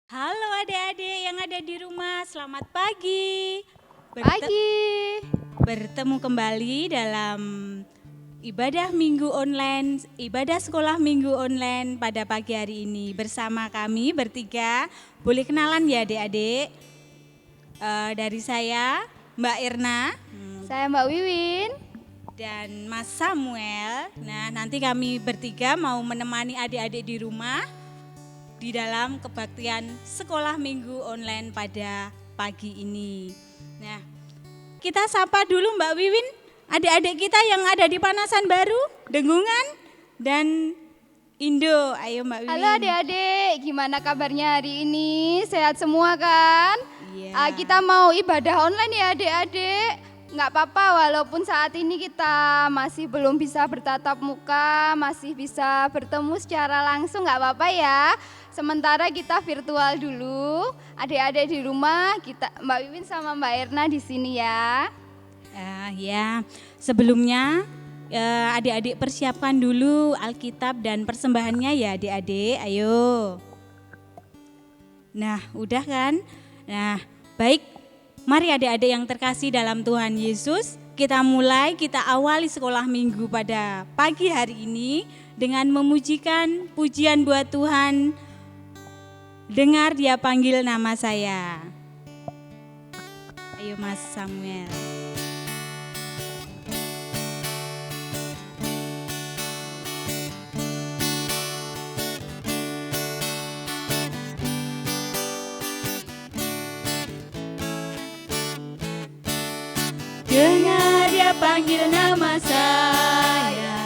Halo adik-adik yang ada di rumah, selamat pagi. Pagi. Bertemu kembali dalam ibadah minggu online, ibadah sekolah minggu online pada pagi hari ini. Bersama kami bertiga, boleh kenalan ya adik-adik. Dari saya, Mbak Irna Saya Mbak Wiwin. dan Mas Samuel. Nah, nanti kami bertiga mau menemani adik-adik di rumah di dalam kebaktian sekolah minggu online pada pagi ini. Nah, kita sapa dulu Mbak Wiwin, adik-adik kita yang ada di Panasan Baru, Dengungan, dan Indo. Ayo Mbak Wiwin. Halo adik-adik, gimana kabarnya hari ini? Sehat semua kan? Iya. Kita mau ibadah online ya adik-adik. Nggak apa-apa walaupun saat ini kita masih belum bisa bertatap muka, masih bisa bertemu secara langsung, nggak apa-apa ya. Sementara kita virtual dulu, adik-adik di rumah, kita Mbak Wiwin sama Mbak Erna di sini ya. Ya, sebelumnya adik-adik persiapkan dulu Alkitab dan persembahannya ya adik-adik, ayo. Nah, udah kan? Nah, baik. Mari adik-adik yang terkasih dalam Tuhan Yesus, kita awali sekolah minggu pada pagi hari ini dengan memujikan pujian buat Tuhan. Dengar Dia panggil nama saya. Ayo Mas Samuel. Dengar Dia panggil nama saya,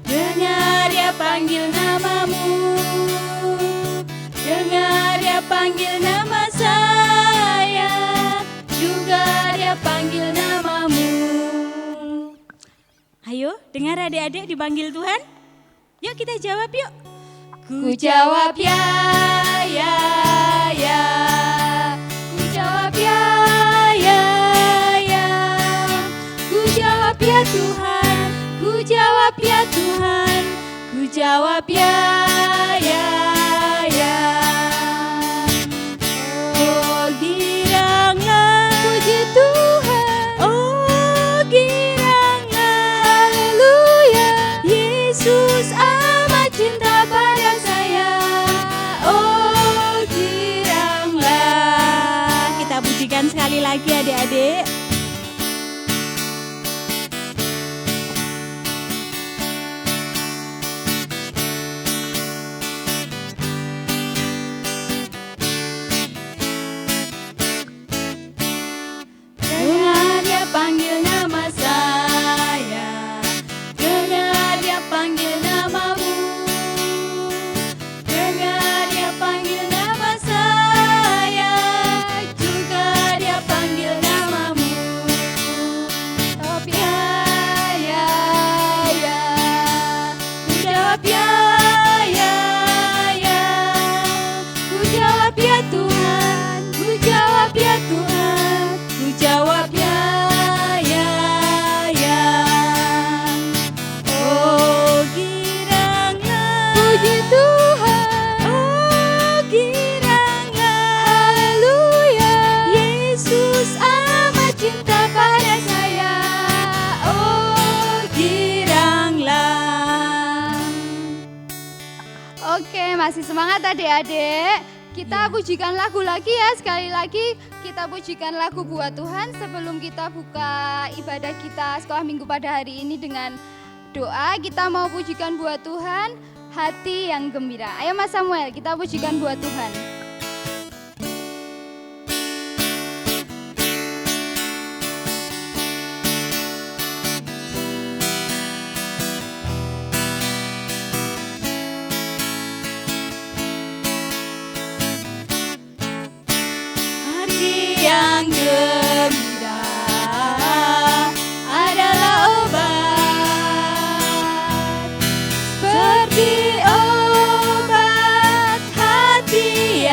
dengar Dia panggil namamu, dengar Dia panggil nama saya, juga Dia panggil namamu. Ayo, dengar adik-adik dipanggil Tuhan. Yuk kita jawab yuk. Ku jawab ya, ya, ya. Ku jawab ya, ya. Ya Tuhan, ku jawab ya Tuhan, ku jawab ya, ya, ya. Oh giranglah, puji Tuhan. Oh giranglah, haleluya. Yesus amat cinta pada saya. Oh giranglah. Kita pujikan sekali lagi adik-adik. Panggil nama saya, dengar Dia panggil namamu, dengar Dia panggil nama saya, juga Dia panggil namamu. Jawab ya, ya, ya. Ku jawab ya, ya, ya. Ku jawab ya Tuhan, ku jawab ya Tuhan, ku jawab ya. Oke, masih semangat adik-adik. Kita pujikan lagu lagi ya, sekali lagi kita pujikan lagu buat Tuhan sebelum kita buka ibadah kita sekolah minggu pada hari ini dengan doa. Kita mau pujikan buat Tuhan, hati yang gembira. Ayo Mas Samuel, kita pujikan buat Tuhan. Yang gembira adalah obat, seperti obat hati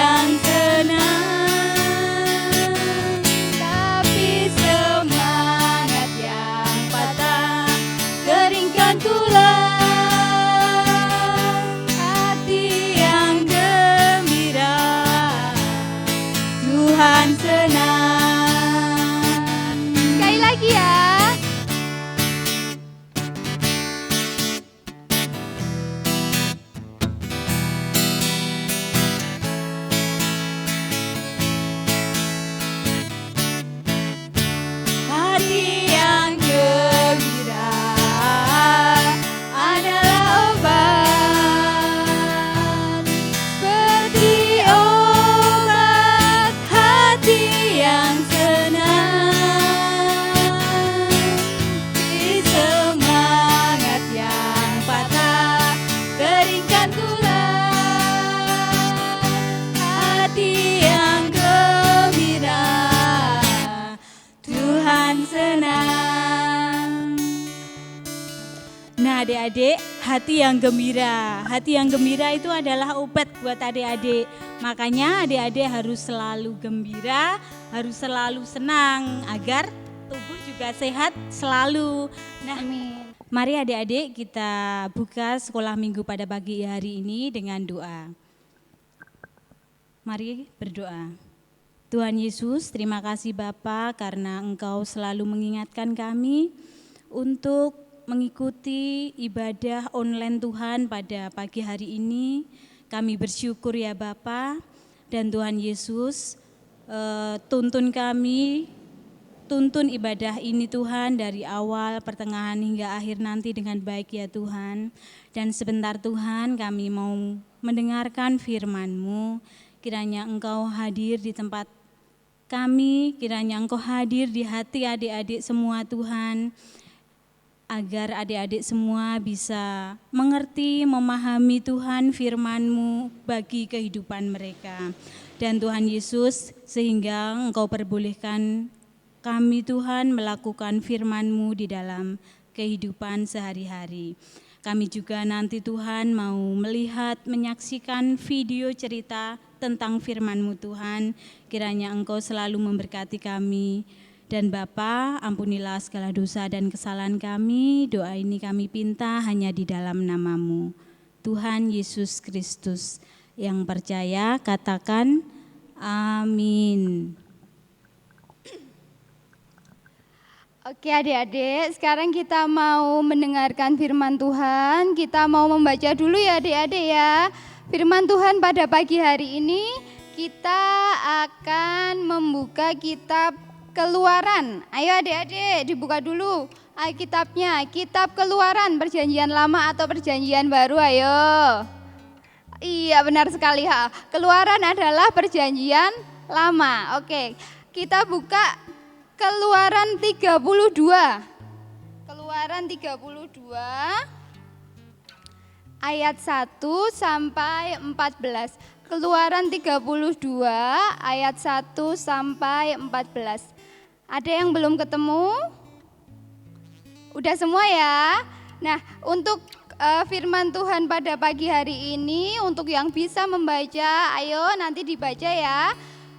adik-adik, hati yang gembira. Hati yang gembira itu adalah obat buat adik-adik. Makanya adik-adik harus selalu gembira, harus selalu senang agar tubuh juga sehat selalu. Nah, Amin. mari adik-adik kita buka sekolah minggu pada pagi hari ini dengan doa. Mari berdoa. Tuhan Yesus, terima kasih Bapa karena Engkau selalu mengingatkan kami untuk mengikuti ibadah online Tuhan pada pagi hari ini. Kami bersyukur ya Bapa, dan Tuhan Yesus tuntun kami, tuntun ibadah ini Tuhan dari awal, pertengahan hingga akhir nanti dengan baik ya Tuhan. Dan sebentar Tuhan kami mau mendengarkan firman-Mu, kiranya Engkau hadir di tempat kami, kiranya Engkau hadir di hati adik-adik semua Tuhan, agar adik-adik semua bisa mengerti, memahami Tuhan firman-Mu bagi kehidupan mereka. Dan Tuhan Yesus, sehingga Engkau perbolehkan kami Tuhan melakukan firman-Mu di dalam kehidupan sehari-hari. Kami juga nanti Tuhan mau melihat, menyaksikan video cerita tentang firman-Mu Tuhan. Kiranya Engkau selalu memberkati kami. Dan Bapa, ampunilah segala dosa dan kesalahan kami. Doa ini kami pinta hanya di dalam nama-Mu, Tuhan Yesus Kristus. Yang percaya katakan amin. Oke adik-adik, sekarang kita mau mendengarkan firman Tuhan. Kita mau membaca dulu ya adik-adik ya. Firman Tuhan pada pagi hari ini kita akan membuka kitab Keluaran. Ayo adik-adik dibuka dulu Alkitabnya. Kitab Keluaran, Perjanjian Lama atau Perjanjian Baru, ayo. Iya benar sekali ha. Keluaran adalah Perjanjian Lama. Oke, kita buka Keluaran 32. Keluaran 32 ayat 1 sampai 14. Keluaran 32 ayat 1 sampai 14. Ada yang belum ketemu? Udah semua ya? Nah, untuk firman Tuhan pada pagi hari ini, untuk yang bisa membaca, ayo nanti dibaca ya.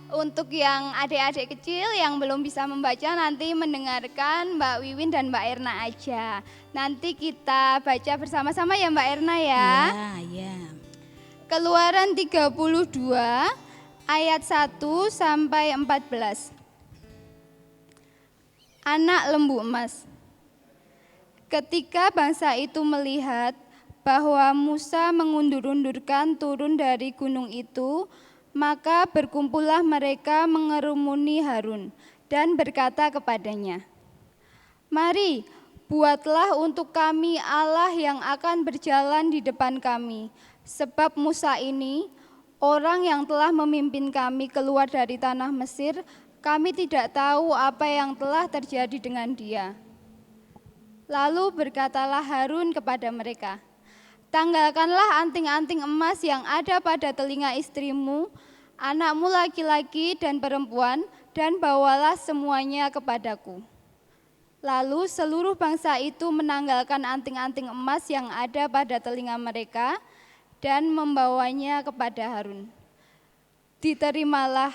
Untuk yang adik-adik kecil yang belum bisa membaca, nanti mendengarkan Mbak Wiwin dan Mbak Erna aja. Nanti kita baca bersama-sama ya Mbak Erna ya. Ya. Keluaran 32 ayat 1 sampai 14. Anak lembu emas. Ketika bangsa itu melihat bahwa Musa mengundur-undurkan turun dari gunung itu, maka berkumpullah mereka mengerumuni Harun dan berkata kepadanya, "Mari, buatlah untuk kami Allah yang akan berjalan di depan kami, sebab Musa ini, orang yang telah memimpin kami keluar dari tanah Mesir, kami tidak tahu apa yang telah terjadi dengan dia." Lalu berkatalah Harun kepada mereka, "Tanggalkanlah anting-anting emas yang ada pada telinga istrimu, anakmu laki-laki dan perempuan, dan bawalah semuanya kepadaku." Lalu seluruh bangsa itu menanggalkan anting-anting emas yang ada pada telinga mereka dan membawanya kepada Harun. Diterimalah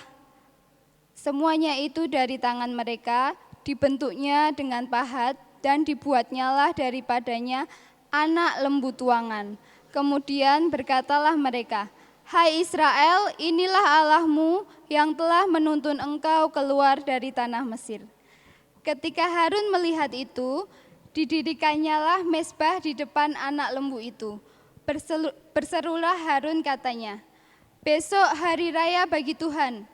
semuanya itu dari tangan mereka, dibentuknya dengan pahat, dan dibuatnyalah daripadanya anak lembu tuangan. Kemudian berkatalah mereka, "Hai Israel, inilah Allahmu yang telah menuntun engkau keluar dari tanah Mesir." Ketika Harun melihat itu, didirikannya mezbah di depan anak lembu itu. Berserulah Harun katanya, "Besok hari raya bagi Tuhan."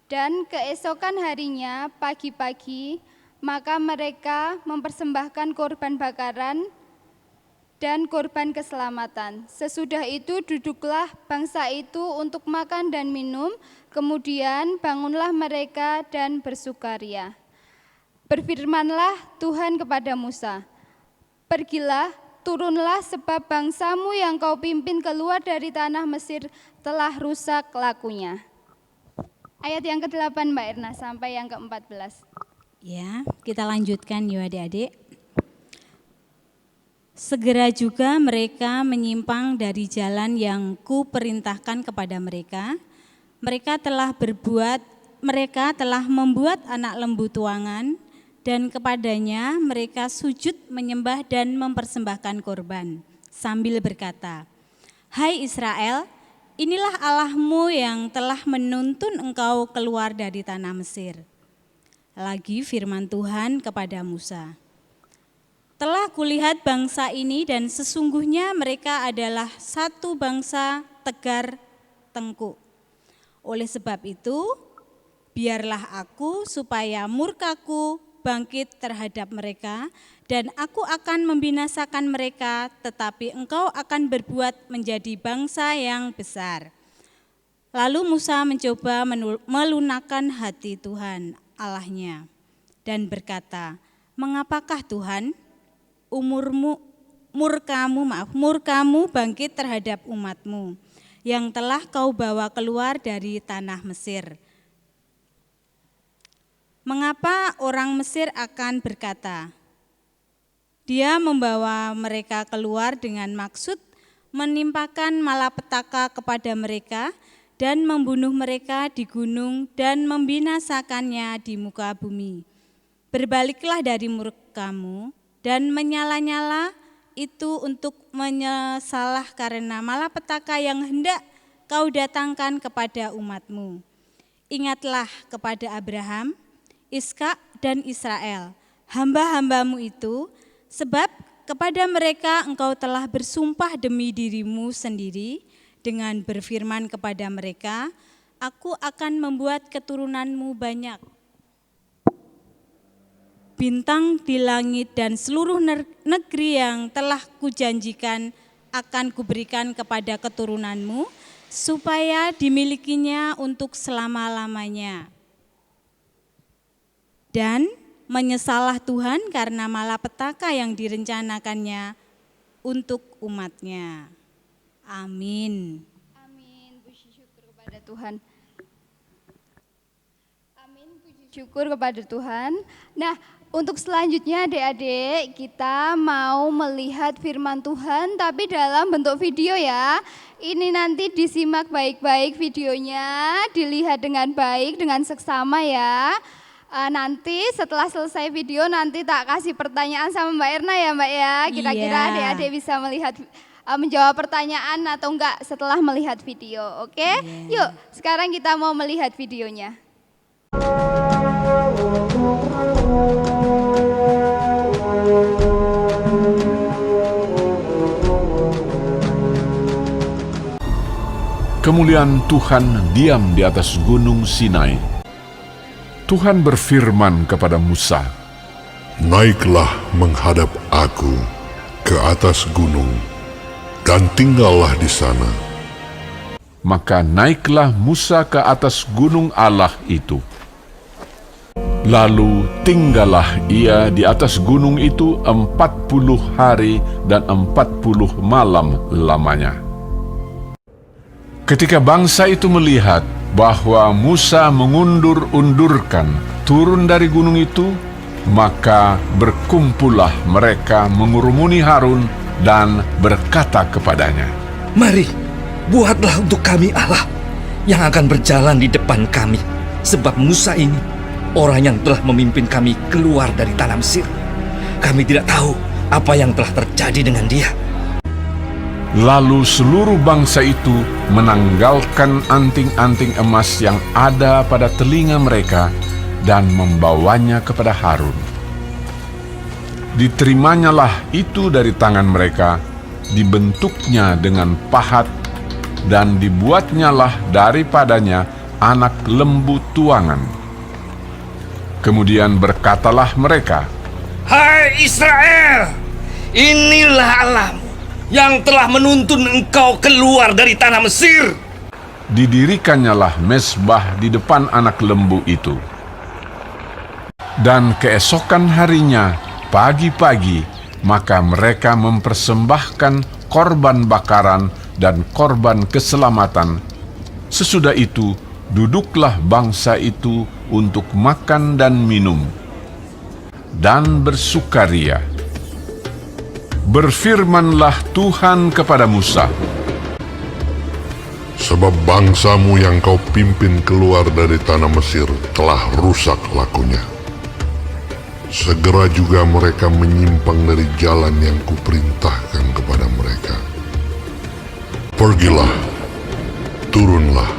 Dan keesokan harinya pagi-pagi, maka mereka mempersembahkan korban bakaran dan korban keselamatan. Sesudah itu duduklah bangsa itu untuk makan dan minum, kemudian bangunlah mereka dan bersukaria. Berfirmanlah Tuhan kepada Musa, "Pergilah, turunlah sebab bangsamu yang kau pimpin keluar dari tanah Mesir telah rusak lakunya." Ayat yang ke-8 Mbak Erna sampai yang ke-14. Ya, kita lanjutkan yuk adik-adik. Segera juga mereka menyimpang dari jalan yang kuperintahkan kepada mereka. Mereka telah membuat anak lembu tuangan, dan kepadanya mereka sujud menyembah dan mempersembahkan korban, sambil berkata, "Hai Israel, inilah Allahmu yang telah menuntun engkau keluar dari tanah Mesir." Lagi firman Tuhan kepada Musa, "Telah kulihat bangsa ini dan sesungguhnya mereka adalah satu bangsa tegar tengkuk. Oleh sebab itu, biarlah aku supaya murkaku bangkit terhadap mereka dan aku akan membinasakan mereka, tetapi engkau akan berbuat menjadi bangsa yang besar." Lalu Musa mencoba melunakkan hati Tuhan Allahnya dan berkata, "Mengapakah Tuhan? Murkamu bangkit terhadap umatmu yang telah kau bawa keluar dari tanah Mesir. Mengapa orang Mesir akan berkata, 'Dia membawa mereka keluar dengan maksud menimpakan malapetaka kepada mereka dan membunuh mereka di gunung dan membinasakannya di muka bumi. Berbaliklah dari murkamu dan menyala-nyala itu untuk menyesalah karena malapetaka yang hendak kau datangkan kepada umatmu. Ingatlah kepada Abraham, Ishak dan Israel, hamba-hambamu itu, sebab kepada mereka engkau telah bersumpah demi dirimu sendiri dengan berfirman kepada mereka, aku akan membuat keturunanmu banyak. Bintang di langit dan seluruh negeri yang telah kujanjikan akan kuberikan kepada keturunanmu, supaya dimilikinya untuk selama-lamanya. Dan menyesalah Tuhan karena malapetaka yang direncanakannya untuk umatnya." Amin. Amin, puji syukur kepada Tuhan. Amin, puji syukur kepada Tuhan. Nah, untuk selanjutnya adik-adik, kita mau melihat firman Tuhan tapi dalam bentuk video ya. Ini nanti disimak baik-baik videonya, dilihat dengan baik, dengan seksama ya. Nanti setelah selesai video nanti tak kasih pertanyaan sama Mbak Erna ya Mbak ya. Kira-kira adik-adik bisa melihat menjawab pertanyaan atau enggak setelah melihat video, oke? Yuk, sekarang kita mau melihat videonya. Kemuliaan Tuhan diam di atas gunung Sinai. Tuhan berfirman kepada Musa, "Naiklah menghadap aku ke atas gunung, dan tinggallah di sana." Maka naiklah Musa ke atas gunung Allah itu. Lalu tinggallah ia di atas gunung itu 40 hari dan 40 malam lamanya. Ketika bangsa itu melihat bahwa Musa mengundur-undurkan turun dari gunung itu, maka berkumpullah mereka mengurumuni Harun dan berkata kepadanya, "Mari, buatlah untuk kami Allah yang akan berjalan di depan kami, sebab Musa ini orang yang telah memimpin kami keluar dari tanah Mesir. Kami tidak tahu apa yang telah terjadi dengan dia." Lalu seluruh bangsa itu menanggalkan anting-anting emas yang ada pada telinga mereka dan membawanya kepada Harun. Diterimanya itu dari tangan mereka, dibentuknya dengan pahat, dan dibuatnyalah daripadanya anak lembu tuangan. Kemudian berkatalah mereka, "Hai Israel, inilah Allahmu yang telah menuntun engkau keluar dari tanah Mesir." Didirikannya mezbah di depan anak lembu itu. Dan keesokan harinya, pagi-pagi, maka mereka mempersembahkan korban bakaran dan korban keselamatan. Sesudah itu, duduklah bangsa itu untuk makan dan minum, dan bersukaria. Berfirmanlah Tuhan kepada Musa, Sebab bangsamu yang kau pimpin keluar dari tanah Mesir telah rusak lakunya. Segera juga mereka menyimpang dari jalan yang kuperintahkan kepada mereka. Pergilah, turunlah.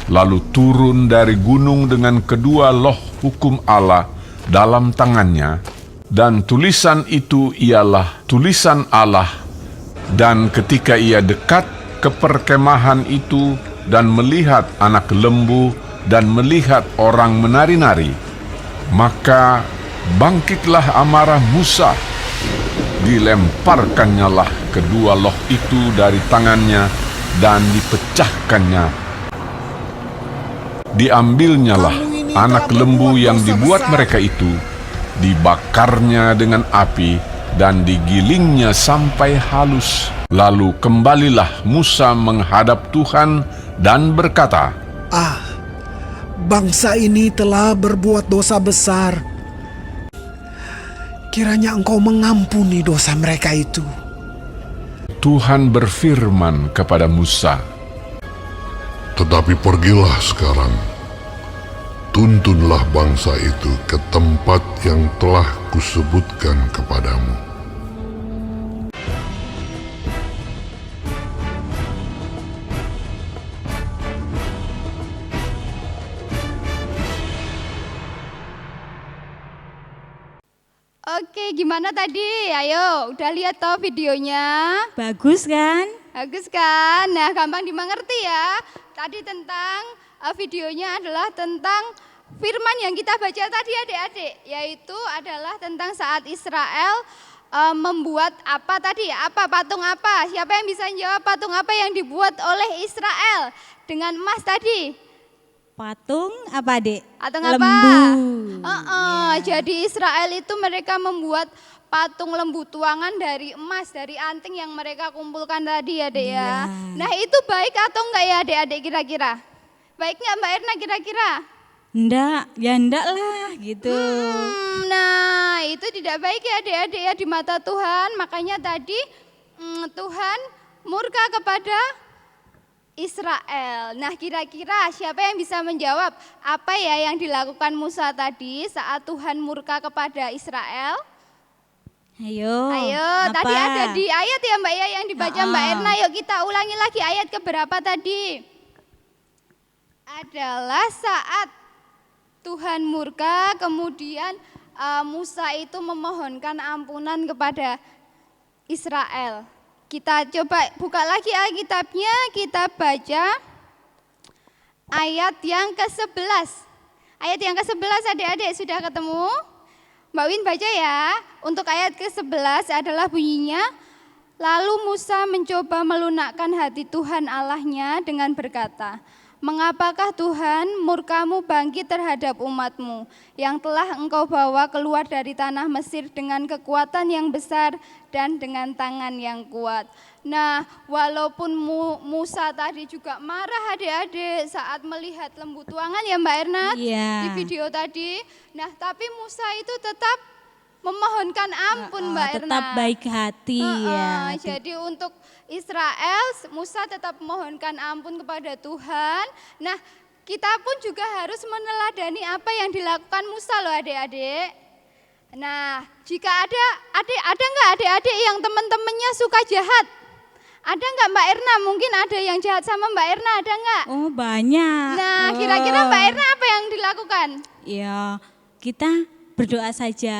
lalu turun dari gunung dengan kedua loh hukum Allah dalam tangannya, dan tulisan itu ialah tulisan Allah. Dan ketika ia dekat ke perkemahan itu dan melihat anak lembu dan melihat orang menari-nari, maka bangkitlah amarah Musa. Dilemparkannyalah kedua loh itu dari tangannya dan dipecahkannya. Diambilnyalah anak lembu yang dibuat mereka itu, dibakarnya dengan api dan digilingnya sampai halus. Lalu kembalilah Musa menghadap Tuhan dan berkata, Bangsa ini telah berbuat dosa besar. Kiranya Engkau mengampuni dosa mereka itu. Tuhan berfirman kepada Musa, Tetapi pergilah sekarang, tuntunlah bangsa itu ke tempat yang telah kusebutkan kepadamu. Oke, gimana tadi? Ayo, udah lihat toh videonya? Bagus kan? Bagus kan? Nah, gampang dimengerti ya. Tadi tentang videonya adalah tentang firman yang kita baca tadi adik-adik, yaitu adalah tentang saat Israel membuat apa tadi? Apa patung apa? Siapa yang bisa jawab patung apa yang dibuat oleh Israel dengan emas tadi? Patung apa, Dek? Patung apa? Lembu. Jadi Israel itu mereka membuat patung lembu tuangan dari emas, dari anting yang mereka kumpulkan tadi ya, Dek ya. Nah, itu baik atau enggak ya, Adik-adik kira-kira? Baik enggak Mbak Erna kira-kira? Enggak, ya enggak lah gitu. Nah, itu tidak baik ya adik-adik ya di mata Tuhan. Makanya tadi Tuhan murka kepada Israel. Nah, kira-kira siapa yang bisa menjawab apa ya yang dilakukan Musa tadi saat Tuhan murka kepada Israel? Ayo, Ayo, apa? tadi ada di ayat ya Mbak ya yang dibaca Mbak Erna. Yuk kita ulangi lagi ayat keberapa tadi? Adalah saat Tuhan murka, kemudian Musa itu memohonkan ampunan kepada Israel. Kita coba buka lagi Alkitabnya, kita baca ayat yang ke-11. Ayat yang ke-11 adik-adik sudah ketemu? Mbak Win baca ya. Untuk ayat ke-11 adalah bunyinya, lalu Musa mencoba melunakkan hati Tuhan Allahnya dengan berkata, Mengapakah Tuhan murkamu bangkit terhadap umatmu yang telah engkau bawa keluar dari tanah Mesir dengan kekuatan yang besar dan dengan tangan yang kuat. Nah, walaupun Musa tadi juga marah adik-adik saat melihat lembu tuangan ya Mbak Erna di video tadi. Nah, tapi Musa itu tetap memohonkan ampun Mbak Erna. Tetap baik hati ya. Jadi untuk Israel, Musa tetap memohonkan ampun kepada Tuhan. Nah, kita pun juga harus meneladani apa yang dilakukan Musa loh adik-adik. Nah, jika ada nggak adik-adik yang teman-temannya suka jahat? Ada nggak Mbak Erna? Mungkin ada yang jahat sama Mbak Erna, ada nggak? Oh banyak. Nah, kira-kira Mbak Erna apa yang dilakukan? Ya, kita berdoa saja.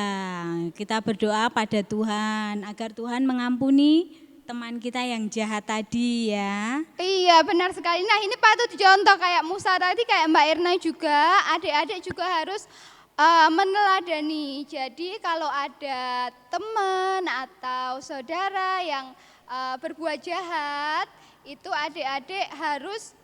Kita berdoa pada Tuhan agar Tuhan mengampuni teman kita yang jahat tadi ya. Iya benar sekali. Nah ini patut dicontoh kayak Musa tadi, kayak Mbak Erna juga, adik-adik juga harus meneladani. Jadi kalau ada teman atau saudara yang berbuat jahat, itu adik-adik harus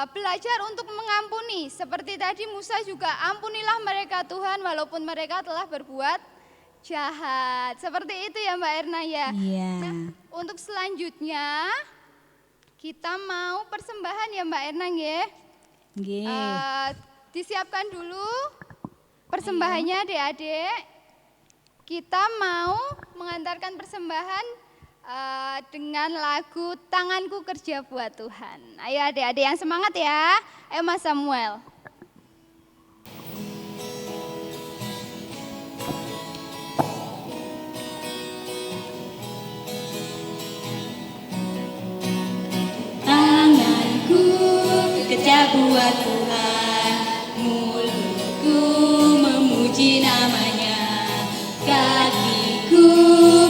belajar untuk mengampuni. Seperti tadi Musa juga, ampunilah mereka Tuhan walaupun mereka telah berbuat jahat. Seperti itu ya Mbak Erna ya. Iya. Nah, untuk selanjutnya kita mau persembahan ya Mbak Erna nggih. Nggih. Disiapkan dulu persembahannya adik-adik. kita mau mengantarkan persembahan dengan lagu Tanganku Kerja Buat Tuhan. Ayo adik-adik yang semangat ya. Ayo Mas Samuel. Tanganku bekerja buat Tuhan, mulutku memuji namanya, kakiku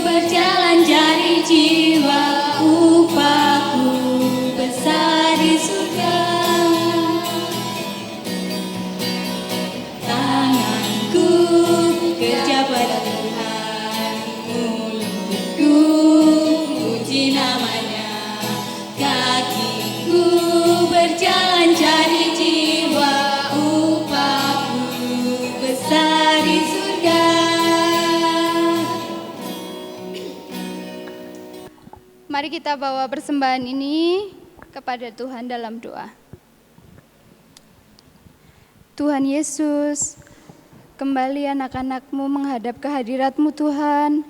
berjalan cari jiwa, upahku besar di surga. Tanganku bekerja buat Tuhan, mulutku memuji namanya, kakiku berjalan cari jiwa, upahku besar di surga. Mari kita bawa persembahan ini kepada Tuhan dalam doa. Tuhan Yesus, kembali anak-anak-Mu menghadap kehadirat-Mu Tuhan,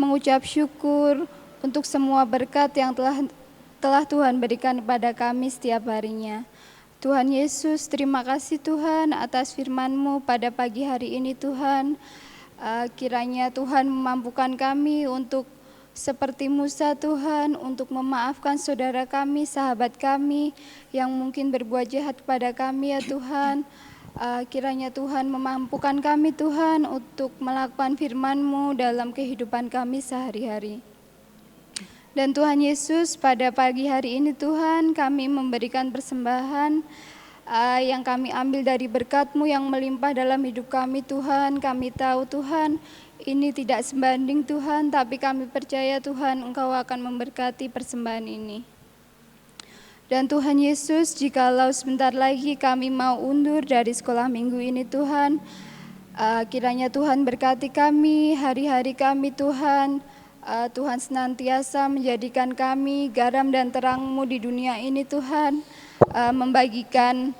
mengucap syukur untuk semua berkat yang telah Tuhan berikan kepada kami setiap harinya. Tuhan Yesus, terima kasih Tuhan atas firman-Mu pada pagi hari ini Tuhan. Kiranya Tuhan memampukan kami untuk seperti Musa Tuhan, untuk memaafkan saudara kami, sahabat kami yang mungkin berbuat jahat kepada kami ya Tuhan. Kiranya Tuhan memampukan kami Tuhan untuk melakukan firman-Mu dalam kehidupan kami sehari-hari. Dan Tuhan Yesus, pada pagi hari ini Tuhan, kami memberikan persembahan yang kami ambil dari berkat-Mu yang melimpah dalam hidup kami Tuhan. Kami tahu Tuhan, ini tidak sebanding Tuhan, tapi kami percaya Tuhan Engkau akan memberkati persembahan ini. Dan Tuhan Yesus, jikalau sebentar lagi kami mau undur dari sekolah minggu ini Tuhan, kiranya Tuhan berkati kami, hari-hari kami Tuhan. Tuhan senantiasa menjadikan kami garam dan terang-Mu di dunia ini Tuhan, membagikan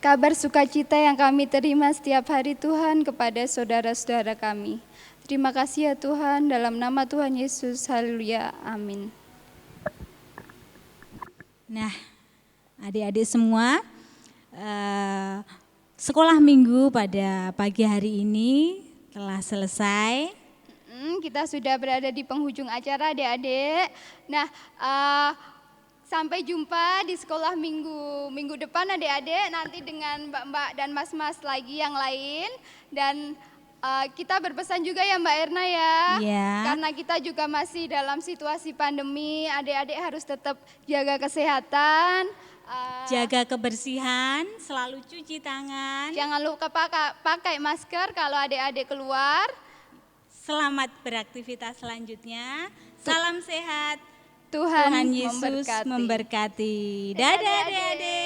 kabar sukacita yang kami terima setiap hari Tuhan kepada saudara-saudara kami. Terima kasih ya Tuhan, dalam nama Tuhan Yesus, haleluya, amin. Nah, adik-adik semua, sekolah minggu pada pagi hari ini telah selesai. Kita sudah berada di penghujung acara adik-adik. Nah, sampai jumpa di sekolah minggu depan adik-adik, nanti dengan mbak-mbak dan mas-mas lagi yang lain. Dan kita berpesan juga ya Mbak Erna ya, karena kita juga masih dalam situasi pandemi, adik-adik harus tetap jaga kesehatan, jaga kebersihan, selalu cuci tangan. Jangan lupa pakai masker kalau adik-adik keluar. Selamat beraktivitas selanjutnya. Salam sehat. Tuhan Yesus memberkati. Dadah adik-adik.